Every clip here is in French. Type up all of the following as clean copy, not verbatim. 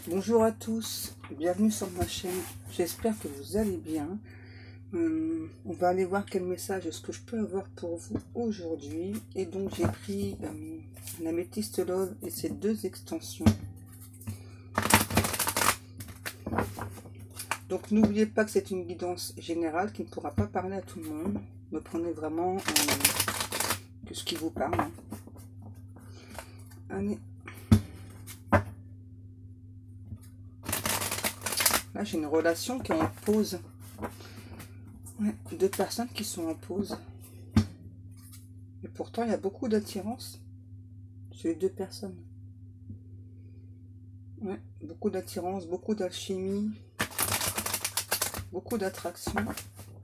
Bonjour à tous, bienvenue sur ma chaîne, j'espère que vous allez bien. On va aller voir quel message est-ce que je peux avoir pour vous aujourd'hui. Et donc j'ai pris l'améthyste love et ces deux extensions. Donc n'oubliez pas que c'est une guidance générale qui ne pourra pas parler à tout le monde. Me prenez vraiment que ce qui vous parle. Allez. Là j'ai une relation qui est en pause. Ouais, deux personnes qui sont en pause. Et pourtant il y a beaucoup d'attirance chez les deux personnes. Ouais, beaucoup d'attirance, beaucoup d'alchimie, beaucoup d'attraction,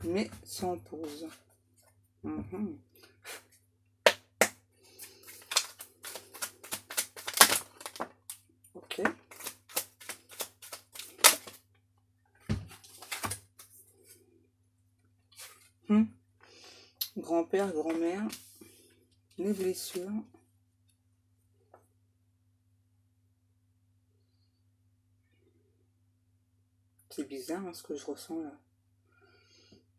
mais c'est en pause. Ok. Grand-père, grand-mère, les blessures. C'est bizarre hein, ce que je ressens là.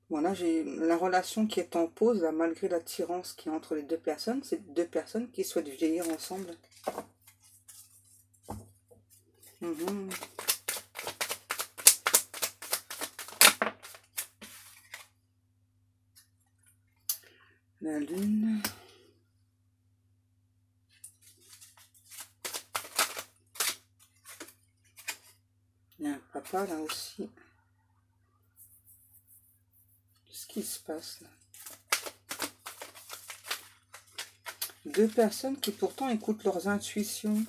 Voilà, j'ai la relation qui est en pause, là, malgré l'attirance qui est entre les deux personnes. C'est deux personnes qui souhaitent vieillir ensemble. La lune. Il y a un papa là aussi. Qu'est-ce qui se passe là? Deux personnes qui pourtant écoutent leurs intuitions.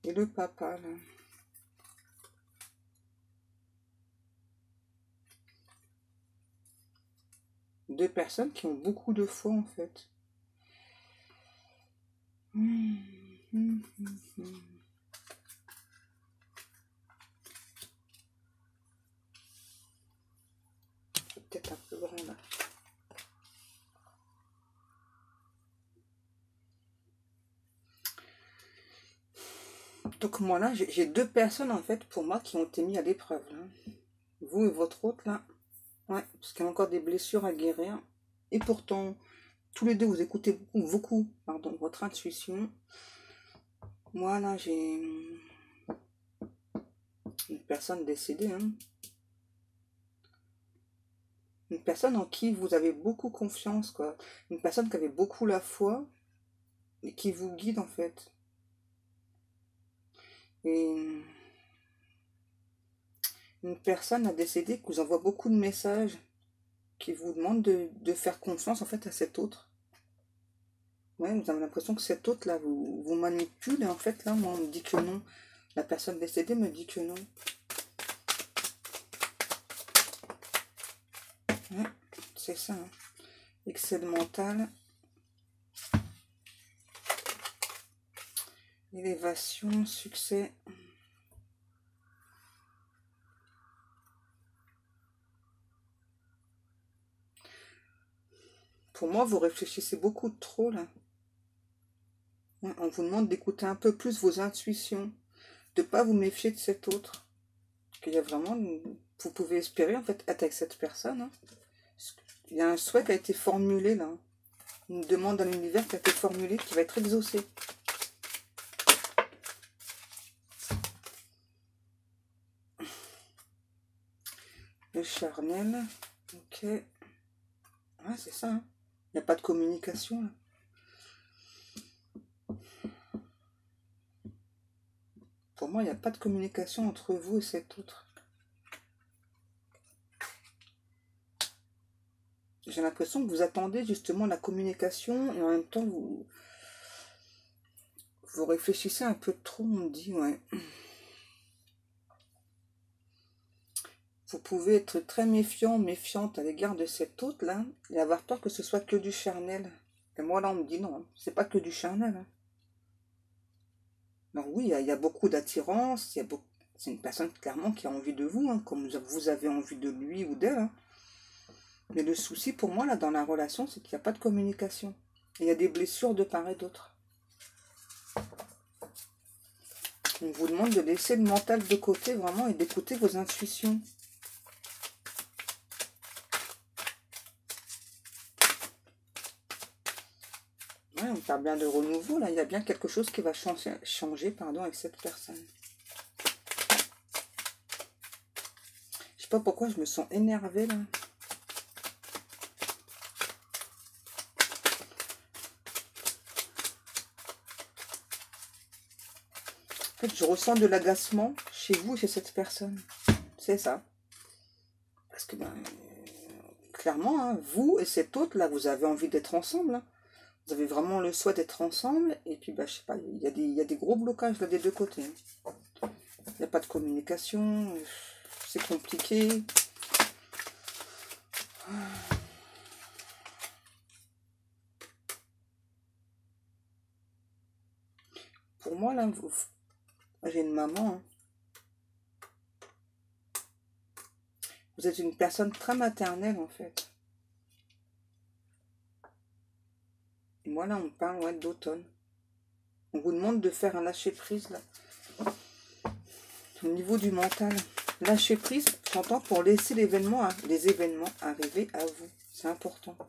Et le papa là. Deux personnes qui ont beaucoup de foi en fait. Peut-être un peu grand là. Donc moi là, j'ai deux personnes en fait pour moi qui ont été mis à l'épreuve. Vous et votre autre là. Ouais, parce qu'il y a encore des blessures à guérir. Et pourtant, tous les deux vous écoutez beaucoup pardon, votre intuition. Moi là, j'ai une personne décédée. Une personne en qui vous avez beaucoup confiance, quoi. Une personne qui avait beaucoup la foi et qui vous guide en fait. Et une personne a décédé qui vous envoie beaucoup de messages, qui vous demande de faire confiance en fait à cet autre. Ouais, vous avez l'impression que cet autre là vous manipule et en fait là moi on me dit que non. La personne décédée me dit que non. Ouais, c'est ça. Excès mental. Élévation, succès. Pour moi, vous réfléchissez beaucoup trop là. Ouais, on vous demande d'écouter un peu plus vos intuitions, de ne pas vous méfier de cet autre. Qu'il y a vraiment, vous pouvez espérer en fait être avec cette personne. Il y a un souhait qui a été formulé là. Une demande à l'univers qui a été formulée, qui va être exaucée. Le charnel. Ok. Ouais, c'est ça. Il n'y a pas de communication là. Pour moi, il n'y a pas de communication entre vous et cet autre. J'ai l'impression que vous attendez justement la communication et en même temps vous réfléchissez un peu trop, on me dit, ouais. Vous pouvez être très méfiant, méfiante à l'égard de cet autre là et avoir peur que ce soit que du charnel. Et moi là on me dit non, c'est pas que du charnel. Alors oui, il y a beaucoup d'attirance, c'est une personne clairement qui a envie de vous, comme vous avez envie de lui ou d'elle. Mais le souci pour moi là dans la relation, c'est qu'il n'y a pas de communication. Il y a des blessures de part et d'autre. On vous demande de laisser le mental de côté vraiment et d'écouter vos intuitions. Ouais, on parle bien de renouveau, là. Il y a bien quelque chose qui va changer pardon, avec cette personne. Je sais pas pourquoi je me sens énervée, là. En fait, je ressens de l'agacement chez vous et chez cette personne. C'est ça. Parce que, ben, clairement, hein, vous et cet autre, là, vous avez envie d'être ensemble. Hein. Vous avez vraiment le souhait d'être ensemble. Et puis, ben, je sais pas, il y a des gros blocages là des deux côtés. Hein. Il n'y a pas de communication. C'est compliqué. Pour moi, là, j'ai une maman. Hein. Vous êtes une personne très maternelle, en fait. Et moi, là, on parle ouais, d'automne. On vous demande de faire un lâcher-prise, là. Au niveau du mental. Lâcher prise, j'entends, pour laisser les événements arriver à vous. C'est important. Vous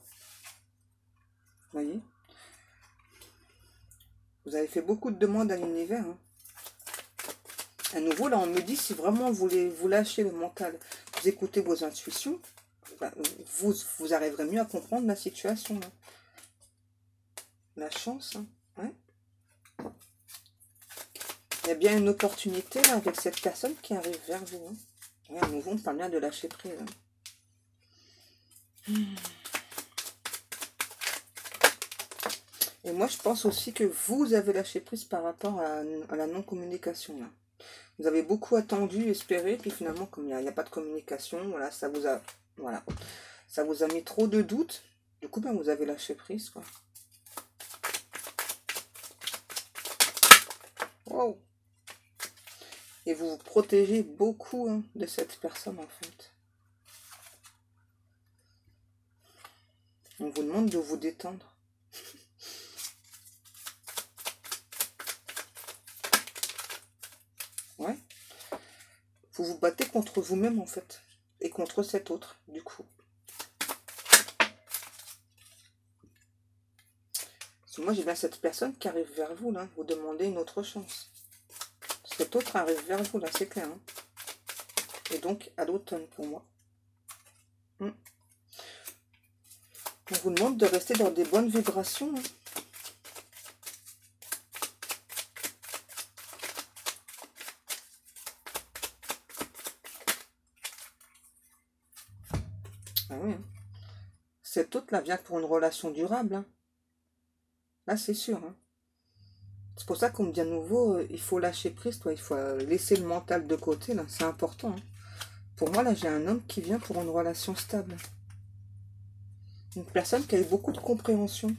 voyez? Vous avez fait beaucoup de demandes à l'univers. Hein. À nouveau, là, on me dit, si vraiment vous lâchez le mental, vous écoutez vos intuitions, ben, vous arriverez mieux à comprendre la situation. Là. La chance, hein. Ouais. Il y a bien une opportunité là, avec cette personne qui arrive vers vous. Hein. Ouais, à nouveau, on parle bien de lâcher prise. Hein. Et moi, je pense aussi que vous avez lâché prise par rapport à la non-communication. Là. Vous avez beaucoup attendu, espéré, puis finalement, comme il n'y a pas de communication, voilà, ça vous a mis trop de doutes. Du coup, ben, vous avez lâché prise, quoi. Wow. Et vous vous protégez beaucoup hein, de cette personne, en fait. On vous demande de vous détendre. Ouais. Vous vous battez contre vous-même, en fait. Et contre cet autre, du coup. Parce que moi, j'ai bien cette personne qui arrive vers vous, là. Vous demandez une autre chance. Cet autre arrive vers vous, là, c'est clair. Hein. Et donc, à l'automne, pour moi. On vous demande de rester dans des bonnes vibrations. Hein. Ah oui. Hein. Cet autre, là, vient pour une relation durable. Hein. Là, c'est sûr. Hein. C'est pour ça qu'on me dit à nouveau, il faut lâcher prise, toi. Il faut laisser le mental de côté, là. C'est important. Hein. Pour moi, là, j'ai un homme qui vient pour une relation stable. Une personne qui a eu beaucoup de compréhension.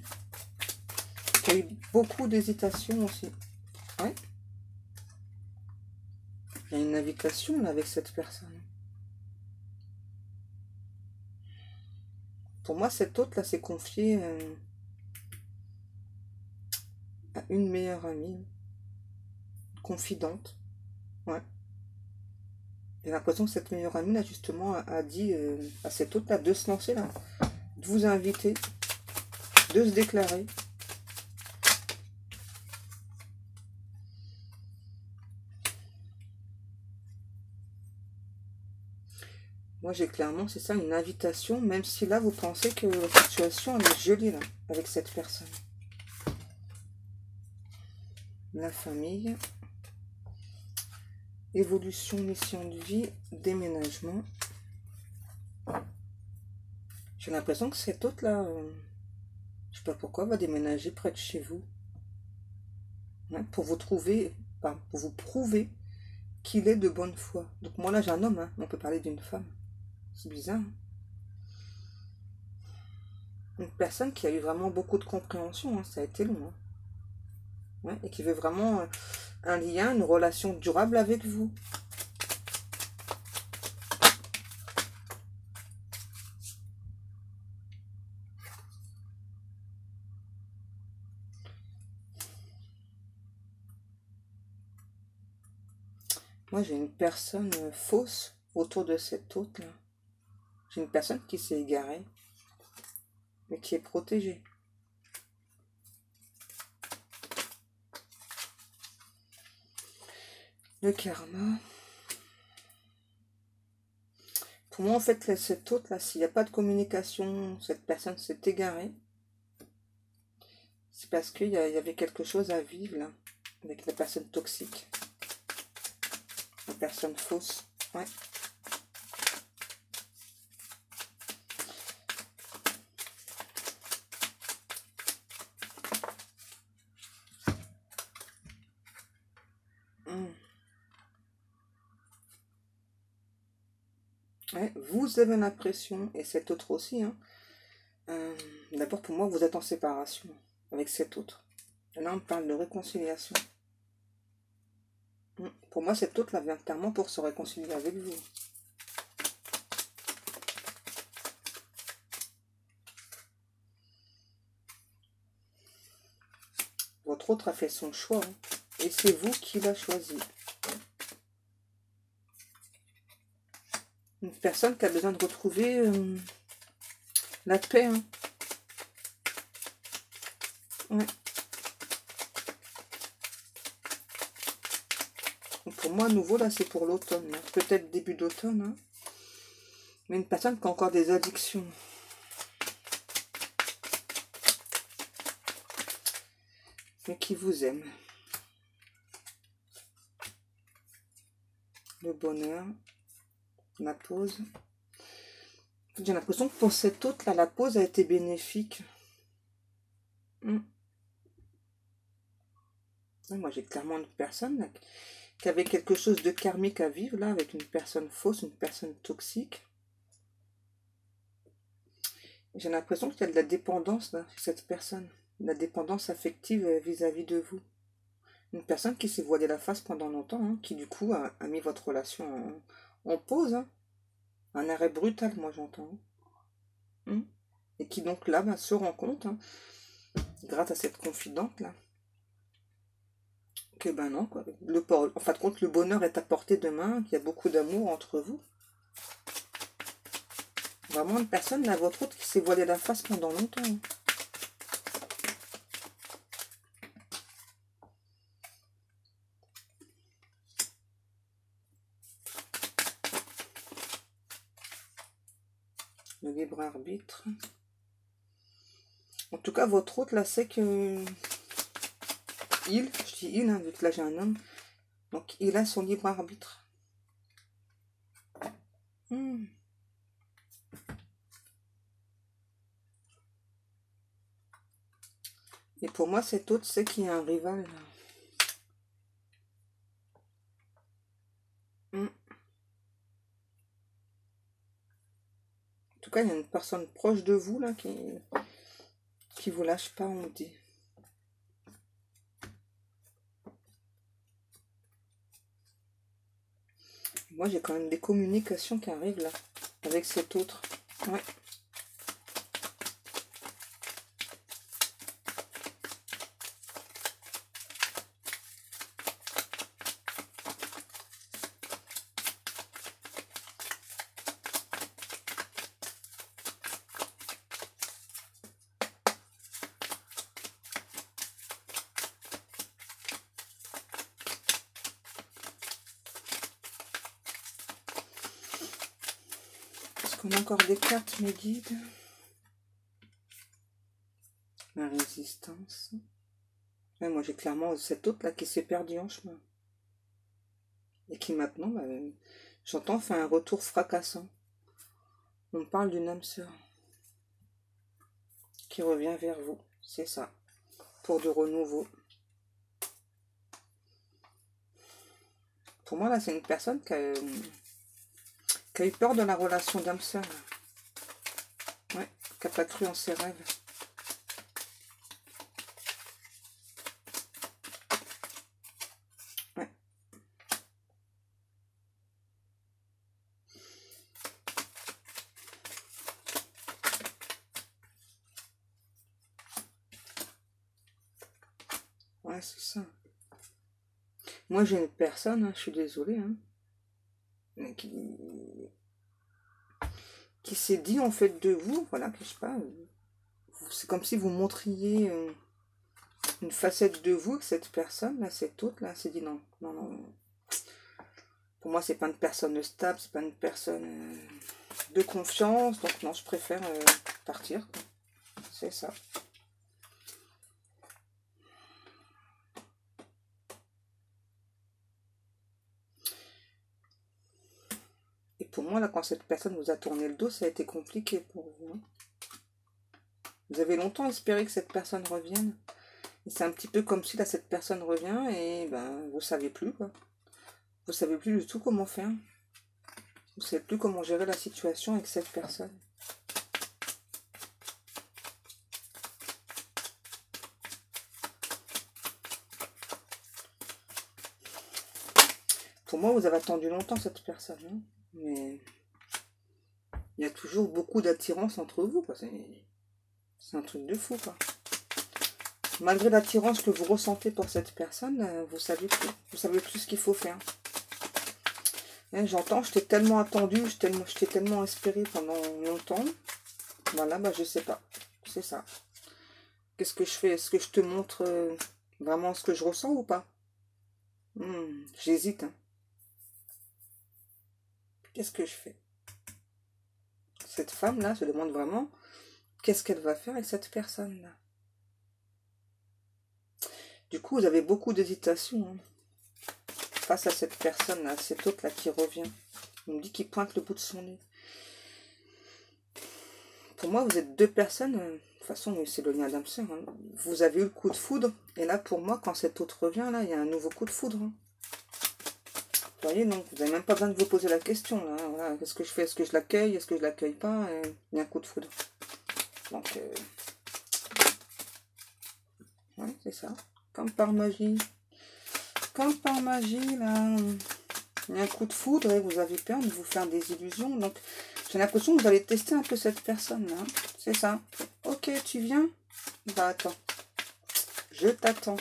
Qui a eu beaucoup d'hésitation aussi. Ouais. Il y a une invitation, là, avec cette personne. Pour moi, cet autre, là, s'est confié à une meilleure amie. Confidente. Ouais. J'ai l'impression que cette meilleure amie, là, justement, a dit à cet autre, là, de se lancer, là. De vous inviter. De se déclarer. Moi, j'ai clairement, c'est ça, une invitation, même si là, vous pensez que la situation, elle est gelée, là, avec cette personne. La famille. Évolution, mission de vie, déménagement. J'ai l'impression que cet autre-là, je sais pas pourquoi, va déménager près de chez vous. Hein, pour vous trouver, enfin, pour vous prouver qu'il est de bonne foi. Donc moi, là, j'ai un homme, hein, on peut parler d'une femme. C'est bizarre. Hein. Une personne qui a eu vraiment beaucoup de compréhension, hein, ça a été long. Hein. Ouais, et qui veut vraiment un lien, une relation durable avec vous. Moi, j'ai une personne fausse autour de cet hôte là. J'ai une personne qui s'est égarée, mais qui est protégée. Le karma. Pour moi, en fait, cet hôte là, s'il n'y a pas de communication, cette personne s'est égarée. C'est parce qu'il y avait quelque chose à vivre là, avec la personne toxique, la personne fausse. Ouais. Ouais, vous avez l'impression, et cet autre aussi, hein, d'abord pour moi, vous êtes en séparation avec cet autre. Et là, on parle de réconciliation. Pour moi, cet autre là vient clairement pour se réconcilier avec vous. Votre autre a fait son choix, hein, et c'est vous qui l'a choisi. Une personne qui a besoin de retrouver la paix. Hein. Ouais. Pour moi, à nouveau, là, c'est pour l'automne. Hein. Peut-être début d'automne. Hein. Mais une personne qui a encore des addictions. Mais qui vous aime. Le bonheur. La pause. J'ai l'impression que pour cet autre, là, la pause a été bénéfique. Moi, j'ai clairement une personne là, qui avait quelque chose de karmique à vivre, là, avec une personne fausse, une personne toxique. J'ai l'impression qu'il y a de la dépendance là, chez cette personne. De la dépendance affective vis-à-vis de vous. Une personne qui s'est voilée la face pendant longtemps, hein, qui du coup a mis votre relation en pause. Hein. Un arrêt brutal, moi j'entends. Hein. Et qui donc là se rend compte, hein, grâce à cette confidente là, que ben non, quoi. En fin de compte, le bonheur est à portée de main, qu'il y a beaucoup d'amour entre vous. Vraiment une personne, là, votre autre, qui s'est voilée la face pendant longtemps. Hein. Le libre arbitre. En tout cas, votre autre, là, c'est que... je dis il, hein, vu que là j'ai un homme. Donc, il a son libre arbitre. Et pour moi, cet autre, c'est qu'il y a un rival. En tout cas, il y a une personne proche de vous, là, qui vous lâche pas, on dit. Moi, j'ai quand même des communications qui arrivent, là, avec cet autre. Ouais. Est-ce qu'on a encore des cartes, mes guides? La résistance. Ouais, moi, j'ai clairement cet autre là qui s'est perdu en chemin. Et qui maintenant, bah, j'entends, fait un retour fracassant. On parle d'une âme sœur qui revient vers vous. C'est ça. Pour de renouveau. Pour moi, là, c'est une personne qui a eu peur de la relation d'âme sœur. Ouais, qui n'a pas cru en ses rêves. Ouais. Ouais, c'est ça. Moi, j'ai une personne, hein, je suis désolée, hein, mais qui s'est dit, en fait, de vous, voilà, que je sais pas, c'est comme si vous montriez une facette de vous, que cette personne, là, cette autre, là, s'est dit, non, non, non, pour moi, c'est pas une personne stable, c'est pas une personne de confiance, donc non, je préfère partir, quoi. C'est ça. Et pour moi, là, quand cette personne vous a tourné le dos, ça a été compliqué pour vous, hein. Vous avez longtemps espéré que cette personne revienne. Et c'est un petit peu comme si là, cette personne revient et ben, vous savez plus, quoi. Vous savez plus du tout comment faire. Vous savez plus comment gérer la situation avec cette personne. Pour moi, vous avez attendu longtemps cette personne, hein. Mais il y a toujours beaucoup d'attirance entre vous, quoi. C'est un truc de fou, quoi. Malgré l'attirance que vous ressentez pour cette personne, vous savez plus. Vous savez plus ce qu'il faut faire. J'entends, je t'ai tellement attendu, je t'ai tellement espéré pendant longtemps. Voilà, bah je sais pas. C'est ça. Qu'est-ce que je fais? Est-ce que je te montre vraiment ce que je ressens ou pas? J'hésite, hein. Qu'est-ce que je fais? Cette femme-là se demande vraiment qu'est-ce qu'elle va faire avec cette personne-là. Du coup, vous avez beaucoup d'hésitation, hein, face à cette personne-là, cette autre-là qui revient. On me dit qu'il pointe le bout de son nez. Pour moi, vous êtes deux personnes, de toute façon, c'est le lien d'âme sœur, hein. Vous avez eu le coup de foudre, et là, pour moi, quand cet autre revient, là, il y a un nouveau coup de foudre, hein. Vous voyez, donc, vous n'avez même pas besoin de vous poser la question, là, hein, voilà. Qu'est-ce que je fais? Est-ce que je l'accueille? Est-ce que je l'accueille pas? Il y a un coup de foudre. Donc, ouais, c'est ça. Comme par magie. Comme par magie, là, il y a un coup de foudre et vous avez peur de vous faire des illusions. Donc, j'ai l'impression que vous allez tester un peu cette personne-là, hein. C'est ça. Ok, tu viens? Bah, attends. Je t'attends.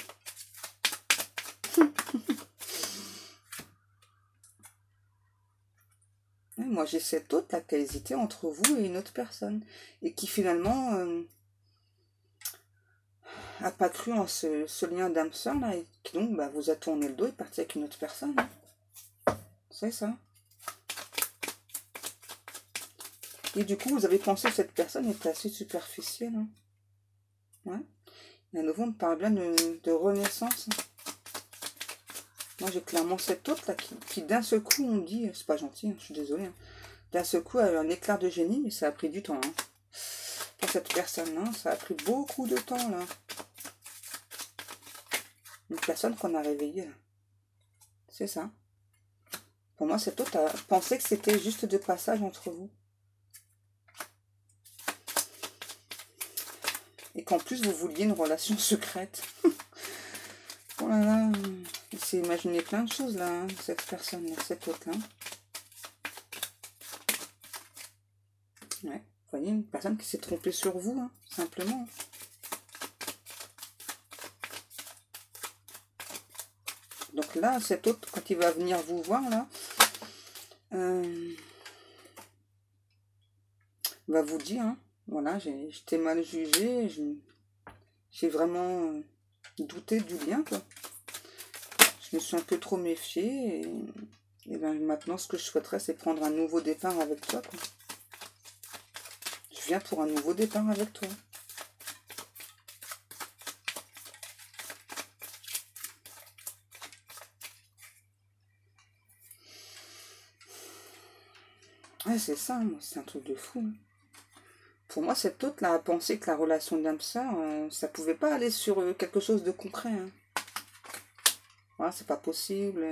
Moi, j'ai cette autre là qui a hésité entre vous et une autre personne. Et qui finalement a pas cru en ce lien d'âme sœur là. Et qui donc bah, vous a tourné le dos et est parti avec une autre personne, hein. C'est ça. Et du coup, vous avez pensé que cette personne était assez superficielle, hein. Ouais. Et à nouveau, on me parle bien de renaissance, hein. Moi, j'ai clairement cette autre là qui d'un seul coup, on me dit, c'est pas gentil, hein, je suis désolée, hein. D'un seul coup, a eu un éclair de génie, mais ça a pris du temps, hein. Pour cette personne-là, ça a pris beaucoup de temps, là. Une personne qu'on a réveillée, là. C'est ça. Pour moi, cette autre a pensé que c'était juste de passage entre vous. Et qu'en plus, vous vouliez une relation secrète. Oh là là, il s'est imaginé plein de choses, là, hein, cette personne-là, cette autre-là. Ouais, vous voyez, une personne qui s'est trompée sur vous, hein, simplement. Donc là, cet autre, quand il va venir vous voir, là, va vous dire, hein, voilà, je t'ai mal jugé, j'ai vraiment douté du lien, quoi. Je me suis un peu trop méfiée, et ben maintenant, ce que je souhaiterais, c'est prendre un nouveau départ avec toi, quoi. Je viens pour un nouveau départ avec toi. Ouais, c'est ça, c'est un truc de fou, hein. Pour moi, cette autre-là a pensé que la relation d'âme sœur, ça pouvait pas aller sur quelque chose de concret, hein. Voilà, c'est pas possible.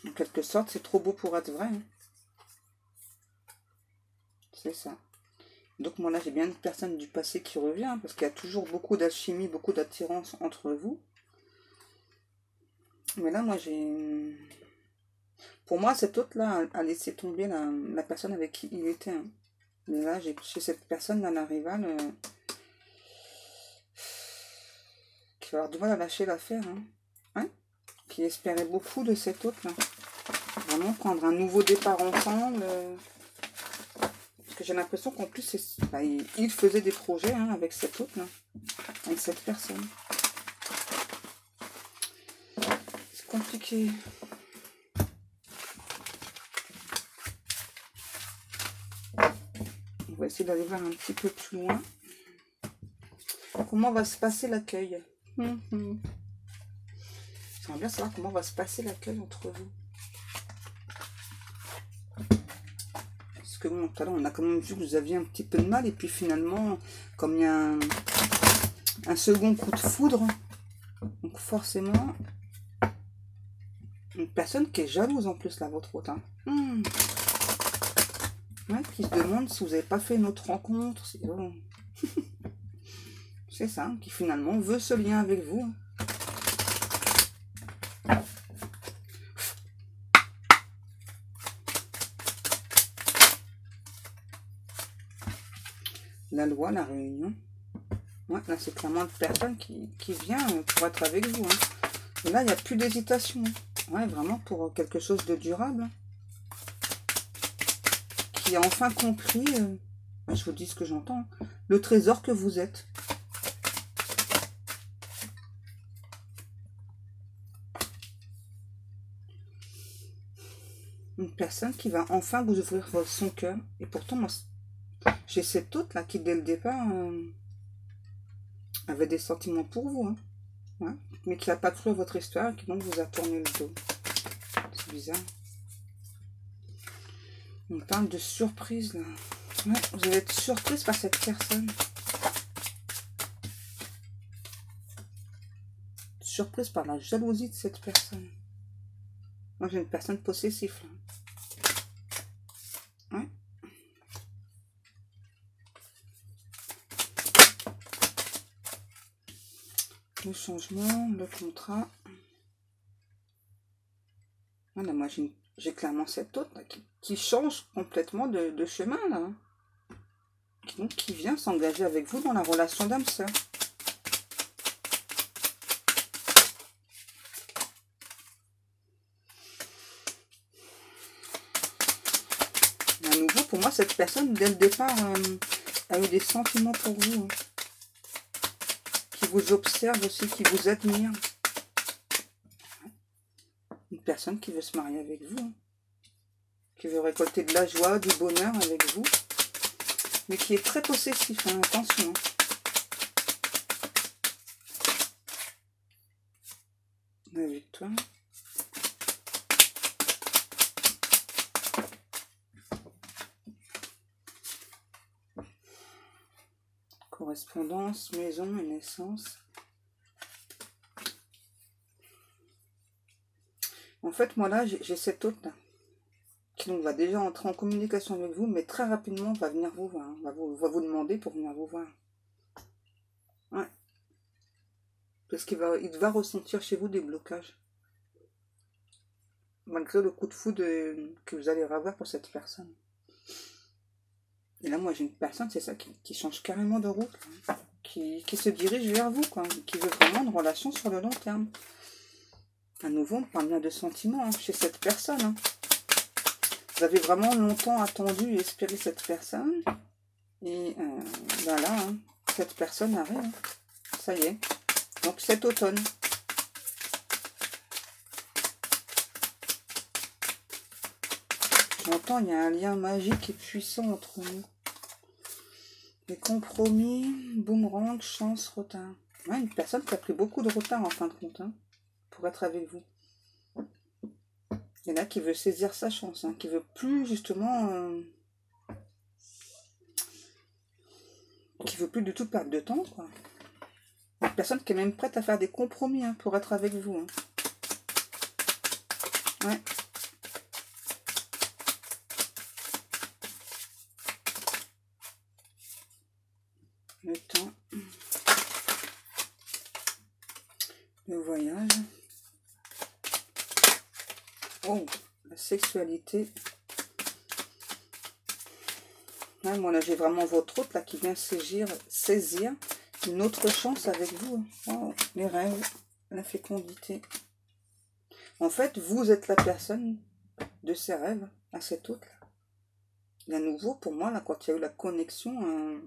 En quelque sorte, c'est trop beau pour être vrai, hein. C'est ça. Donc moi là, j'ai bien une personne du passé qui revient, parce qu'il y a toujours beaucoup d'alchimie, beaucoup d'attirance entre vous. Mais là, moi, j'ai... Pour moi, cet autre-là a laissé tomber la personne avec qui il était, hein. Mais là, chez cette personne, là, la rivale, qui va avoir du mal à lâcher l'affaire, hein. qui espérait beaucoup de cet autre là. Vraiment prendre un nouveau départ ensemble. Parce que j'ai l'impression qu'en plus, bah, il faisait des projets hein, avec cet autre là. Avec cette personne. C'est compliqué. On va essayer d'aller voir un petit peu plus loin. Comment va se passer l'accueil? J'aimerais bien savoir comment va se passer l'accueil entre vous. Parce que bon, tout à l'heure, on a quand même vu que vous aviez un petit peu de mal. Et puis finalement, comme il y a un second coup de foudre, donc forcément, une personne qui est jalouse en plus, là, votre autre. Hein. Ouais, qui se demande si vous n'avez pas fait une autre rencontre. C'est ça, qui finalement veut ce lien avec vous. La loi, la réunion. Ouais, là, c'est clairement une personne qui vient pour être avec vous. Hein. Et là, il n'y a plus d'hésitation. Hein. Ouais, vraiment pour quelque chose de durable. Hein. Qui a enfin compris, je vous dis ce que j'entends, hein, le trésor que vous êtes. Une personne qui va enfin vous ouvrir son cœur. Et pourtant, moi, j'ai cette autre là qui, dès le départ, avait des sentiments pour vous. Hein. Ouais. Mais qui n'a pas cru à votre histoire et qui donc vous a tourné le dos. C'est bizarre. On parle de surprise là. Ouais, vous allez être surprise par cette personne. Surprise par la jalousie de cette personne. Moi, j'ai une personne possessive. Là. Ouais. Le changement, le contrat. Voilà, moi, j'ai clairement cette autre là, qui change complètement de chemin. Là. Donc, qui vient s'engager avec vous dans la relation d'âme-sœur. À nouveau, pour moi, cette personne, dès le départ, a eu des sentiments pour vous. Hein. Qui vous observe aussi, qui vous admire. Une personne qui veut se marier avec vous. Hein. Qui veut récolter de la joie, du bonheur avec vous. Mais qui est très possessif, hein, attention. La victoire. Correspondance, maison et naissance. En fait, moi là, j'ai cette autre là, qui donc va déjà entrer en communication avec vous, mais très rapidement va venir vous voir, hein, va vous demander pour venir vous voir. Ouais. Parce qu'il va ressentir chez vous des blocages. Malgré le coup de foudre que vous allez avoir pour cette personne. Et là, moi, j'ai une personne, c'est ça, qui change carrément de route, hein, qui se dirige vers vous, quoi, qui veut vraiment une relation sur le long terme. À nouveau, on parle bien de sentiments hein, chez cette personne. Hein. Vous avez vraiment longtemps attendu et espéré cette personne. Et ben là, hein, cette personne arrive. Hein. Ça y est. Donc cet automne. J'entends, il y a un lien magique et puissant entre nous. Les compromis, boomerang, chance, retard. Ouais, une personne qui a pris beaucoup de retard en fin de compte. Hein, pour être avec vous. Il y en a qui veut saisir sa chance, hein, qui veut plus justement, qui veut plus du tout perdre de temps, quoi. Une personne qui est même prête à faire des compromis hein, pour être avec vous. Hein. Ouais. Le temps. Le voyage. Oh, la sexualité. Ouais, moi là j'ai vraiment votre autre là qui vient saisir une autre chance avec vous. Oh, les rêves, la fécondité. En fait, vous êtes la personne de ses rêves à cet autre. Et à nouveau, pour moi, là, quand il y a eu la connexion,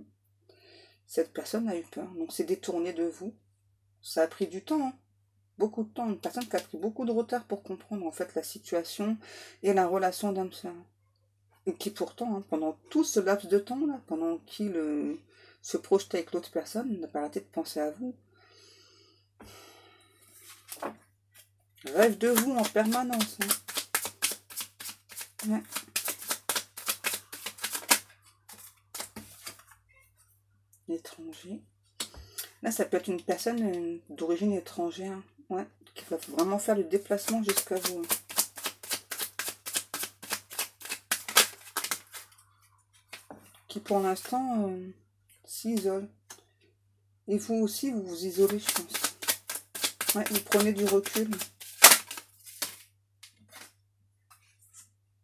cette personne a eu peur. Donc, c'est détourné de vous. Ça a pris du temps, hein. Beaucoup de temps. Une personne qui a pris beaucoup de retard pour comprendre, en fait, la situation et la relation d'âme-sœur. Et qui, pourtant, hein, pendant tout ce laps de temps, là, pendant qu'il se projetait avec l'autre personne, n'a pas arrêté de penser à vous. Rêve de vous en permanence. Hein. Ouais. Étranger. Là, ça peut être une personne d'origine étrangère. Ouais. Qui va vraiment faire le déplacement jusqu'à vous. Hein. Qui, pour l'instant, s'isole. Et vous aussi, vous vous isolez, je pense. Ouais, vous prenez du recul.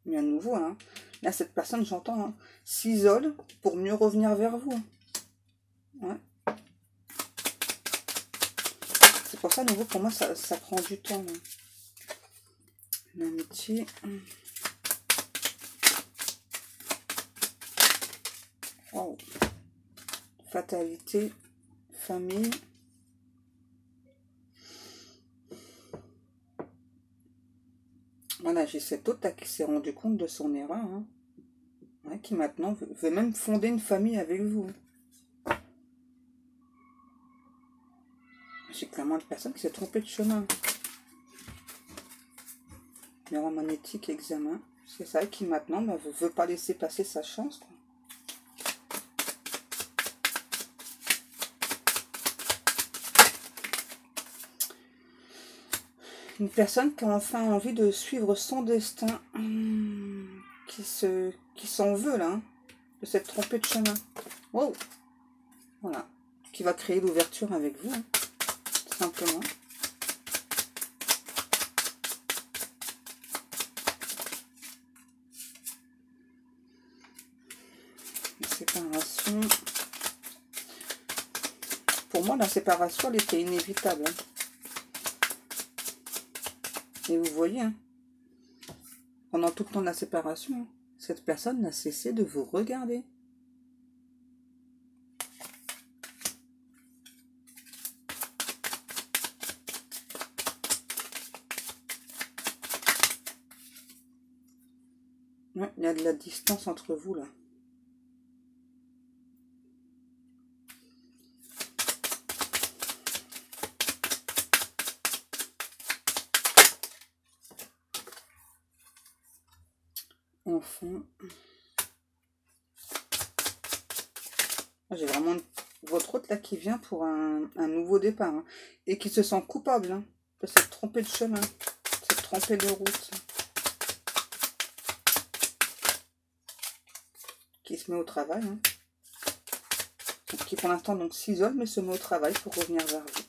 Mais à nouveau, hein, là, cette personne, j'entends, hein, s'isole pour mieux revenir vers vous. Ouais. C'est pour ça, à nouveau, pour moi, ça prend du temps. L'amitié. Wow. Fatalité. Famille. Voilà, j'ai cet autre qui s'est rendu compte de son erreur. Hein. Ouais, qui maintenant veut même fonder une famille avec vous. J'ai clairement une personne qui s'est trompée de chemin. Miroir magnétique, examen. C'est ça qui maintenant ne veut pas laisser passer sa chance. Quoi. Une personne qui a enfin envie de suivre son destin, qui s'en veut là, hein, de s'être trompée de chemin. Wow. Voilà. Qui va créer l'ouverture avec vous, hein, tout simplement. La séparation. Pour moi, la séparation, elle était inévitable. Hein. Et vous voyez, hein, pendant tout le temps de la séparation, hein, cette personne n'a cessé de vous regarder. Ouais, il y a de la distance entre vous, là. Enfant. J'ai vraiment votre autre là qui vient pour un nouveau départ. Hein, et qui se sent coupable hein, de s'être trompé de chemin, de s'être trompé de route. Qui se met au travail. Hein, qui pour l'instant donc s'isole mais se met au travail pour revenir vers vous.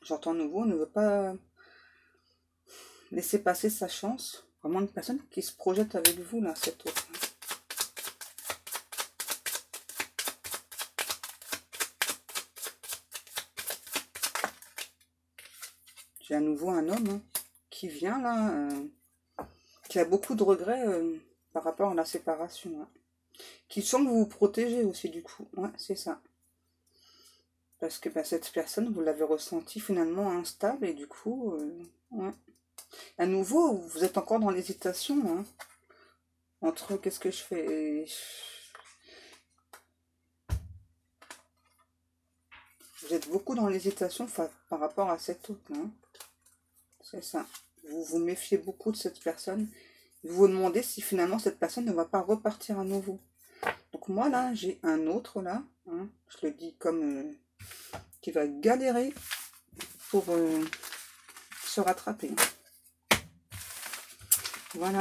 J'entends nouveau, on ne veut pas laisser passer sa chance. Vraiment une personne qui se projette avec vous là, cette autre. J'ai à nouveau un homme hein, qui vient là, qui a beaucoup de regrets par rapport à la séparation. Hein. Qui semble vous protéger aussi du coup. Ouais, c'est ça. Parce que bah, cette personne, vous l'avez ressenti finalement instable et du coup, ouais. À nouveau, vous êtes encore dans l'hésitation. Hein, entre qu'est-ce que je fais Vous êtes beaucoup dans l'hésitation par rapport à cette autre. Hein. C'est ça. Vous vous méfiez beaucoup de cette personne. Vous vous demandez si finalement cette personne ne va pas repartir à nouveau. Donc moi là, j'ai un autre là. Hein, je le dis comme qui va galérer pour se rattraper. Voilà.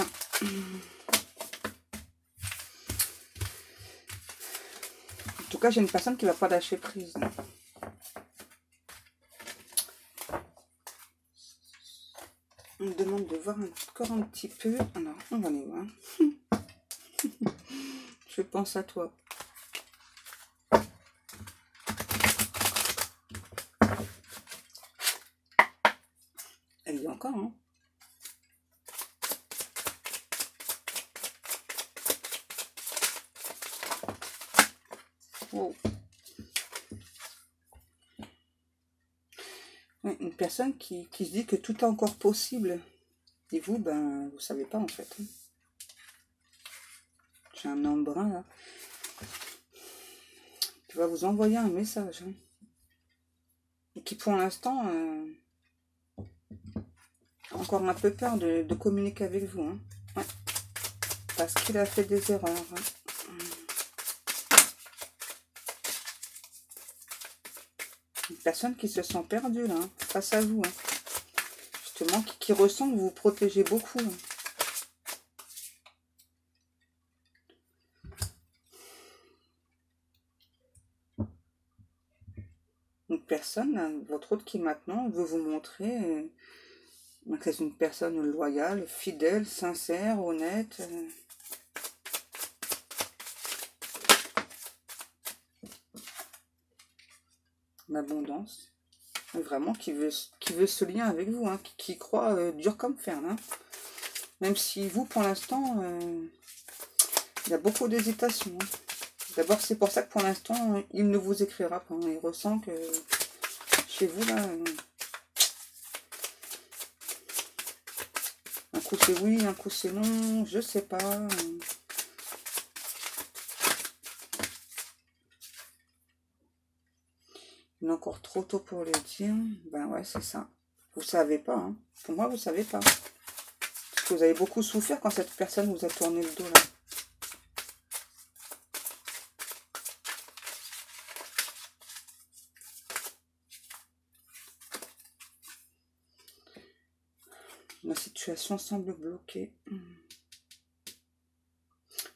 En tout cas, j'ai une personne qui ne va pas lâcher prise. On me demande de voir encore un petit peu. Alors, on va aller voir. Je pense à toi. encore, hein. Wow. Ouais, une personne qui se dit que tout est encore possible. Et vous, ben, vous savez pas en fait. J'ai un embrun là. Qui va vous envoyer un message. Hein. Et qui pour l'instant a encore un peu peur de communiquer avec vous. Hein. Ouais. Parce qu'il a fait des erreurs. Hein. Une personne qui se sent perdue là, hein, face à vous. Hein. Justement, qui ressent que vous vous protégez beaucoup. Hein. Une personne, votre autre qui maintenant veut vous montrer que c'est une personne loyale, fidèle, sincère, honnête. L'abondance. Vraiment qui veut ce lien avec vous, hein, qui croit dur comme fer. Hein. Même si vous, pour l'instant, il y a beaucoup d'hésitation. Hein. D'abord, c'est pour ça que pour l'instant, il ne vous écrira pas. Hein. Il ressent que chez vous, là, un coup c'est oui, un coup c'est non, je sais pas. Il est encore trop tôt pour le dire. Ben ouais, c'est ça. Vous savez pas. Hein. Pour moi, vous savez pas. Parce que vous avez beaucoup souffert quand cette personne vous a tourné le dos, là. La situation semble bloquée.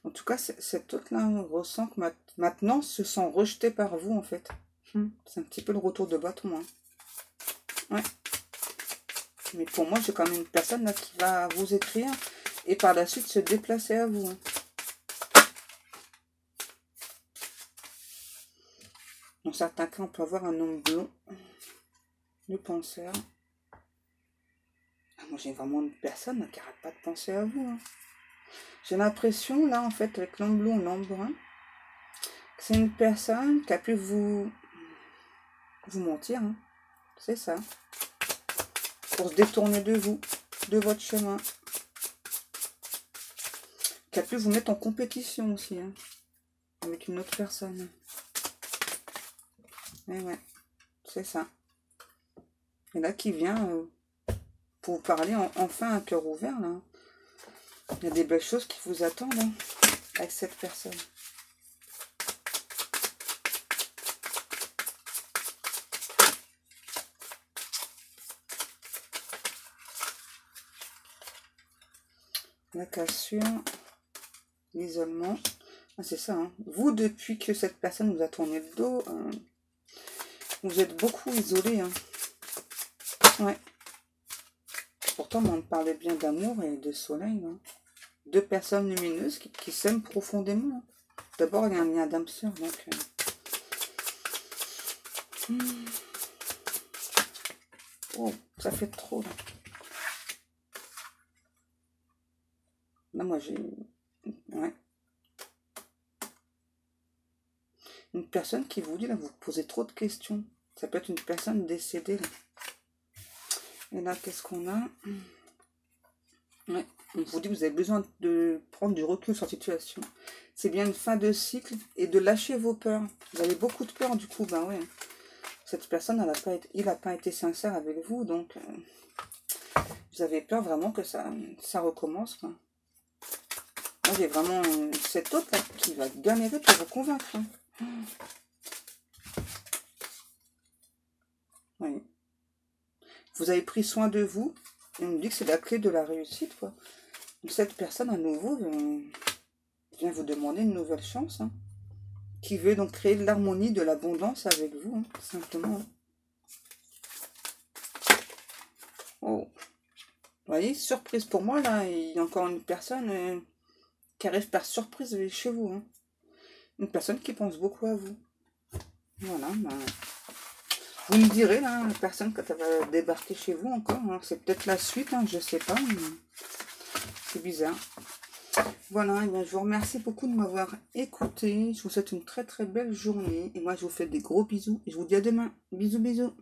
En tout cas, cet autre-là ressent que maintenant se sent rejeté par vous, en fait. C'est un petit peu le retour de bâton. Hein. Ouais. Mais pour moi, j'ai quand même une personne là qui va vous écrire et par la suite se déplacer à vous. Hein. Dans certains cas, on peut avoir un homme blond, le penseur. Moi, j'ai vraiment une personne qui n'arrête pas de penser à vous. Hein. J'ai l'impression, là, en fait, avec l'homme blond, l'homme brun, que c'est une personne qui a pu vous mentir. Hein. C'est ça. Pour se détourner de vous, de votre chemin. Qui a pu vous mettre en compétition aussi, hein, avec une autre personne. Et ouais, c'est ça. Et là, qui vient pour vous parler enfin un cœur ouvert, là. Il y a des belles choses qui vous attendent hein, avec cette personne. La cassure, l'isolement. Ah, c'est ça. Hein. Vous, depuis que cette personne vous a tourné le dos, vous êtes beaucoup isolé. Hein. Ouais. Pourtant, on parlait bien d'amour et de soleil. Hein. Deux personnes lumineuses qui s'aiment profondément. Hein. D'abord, il y a un lien d'âme sœur. Donc, oh, ça fait trop. Là, là moi, j'ai... Ouais. Une personne qui vous dit, là, vous posez trop de questions. Ça peut être une personne décédée. Là. Et là, qu'est-ce qu'on a? Ouais. On vous dit que vous avez besoin de prendre du recul sur la situation. C'est bien une fin de cycle et de lâcher vos peurs. Vous avez beaucoup de peur, du coup, ben ouais. Cette personne, il n'a pas été sincère avec vous, donc vous avez peur vraiment que ça recommence. Quoi. Moi, j'ai vraiment cet autre là qui va galérer pour vous convaincre. Hein. Oui. Vous avez pris soin de vous. Et on me dit que c'est la clé de la réussite. Quoi. Donc, cette personne, à nouveau, vient vous demander une nouvelle chance. Hein, qui veut donc créer de l'harmonie, de l'abondance avec vous. Hein, simplement. Hein. Oh. Vous voyez, surprise pour moi, là. Il y a encore une personne qui arrive par surprise chez vous. Hein. Une personne qui pense beaucoup à vous. Voilà. Ben, Vous me direz, là, la personne, quand elle va débarquer chez vous encore, hein, c'est peut-être la suite, hein, je sais pas, mais c'est bizarre. Voilà, et bien, je vous remercie beaucoup de m'avoir écouté. Je vous souhaite une très très belle journée. Et moi, je vous fais des gros bisous. Et je vous dis à demain. Bisous, bisous.